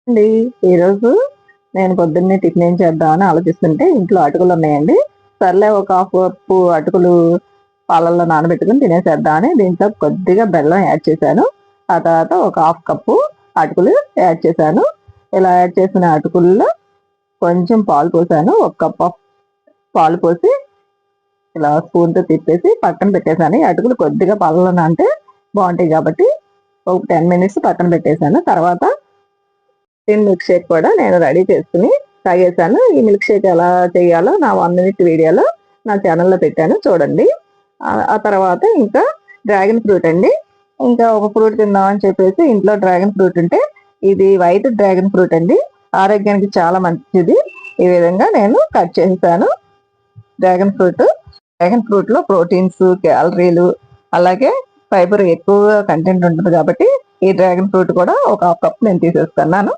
అండి ఈరోజు నేను పొద్దున్నే టిఫిన్ ఏం చేద్దామని ఆలోచిస్తుంటే ఇంట్లో అటుకులు ఉన్నాయండి. సర్లే ఒక హాఫ్ కప్పు అటుకులు పాలల్లో నానబెట్టుకుని తినేసేద్దామని దీంట్లో కొద్దిగా బెల్లం యాడ్ చేశాను. ఆ తర్వాత ఒక హాఫ్ కప్పు అటుకులు యాడ్ చేశాను. ఇలా యాడ్ చేసిన అటుకుల్లో కొంచెం పాలు పోసాను. ఒక కప్ ఆఫ్ పాలు పోసి ఇలా స్పూన్తో తిప్పేసి పక్కన పెట్టేశాను. ఈ అటుకులు కొద్దిగా పాలల్లో నానితే బాగుంటాయి కాబట్టి ఒక 10 మినిట్స్ పక్కన పెట్టేశాను. తర్వాత మిల్క్ షేక్ కూడా నేను రెడీ చేసుకుని తాగేశాను. ఈ మిల్క్ షేక్ ఎలా చేయాలో నా 1 మినిట్ వీడియోలో నా ఛానల్లో పెట్టాను చూడండి. ఆ తర్వాత ఇంకా డ్రాగన్ ఫ్రూట్ అండి. ఇంకా ఒక ఫ్రూట్ తిందామని చెప్పేసి ఇంట్లో డ్రాగన్ ఫ్రూట్ ఉంటే ఇది వైట్ డ్రాగన్ ఫ్రూట్ అండి. ఆరోగ్యానికి చాలా మంచిది. ఈ విధంగా నేను కట్ చేశాను. డ్రాగన్ ఫ్రూట్ లో ప్రోటీన్స్, క్యాలరీలు అలాగే ఫైబర్ ఎక్కువగా కంటెంట్ ఉంటుంది కాబట్టి ఈ డ్రాగన్ ఫ్రూట్ కూడా ఒక హాఫ్ కప్ నేను తీసేస్తున్నాను.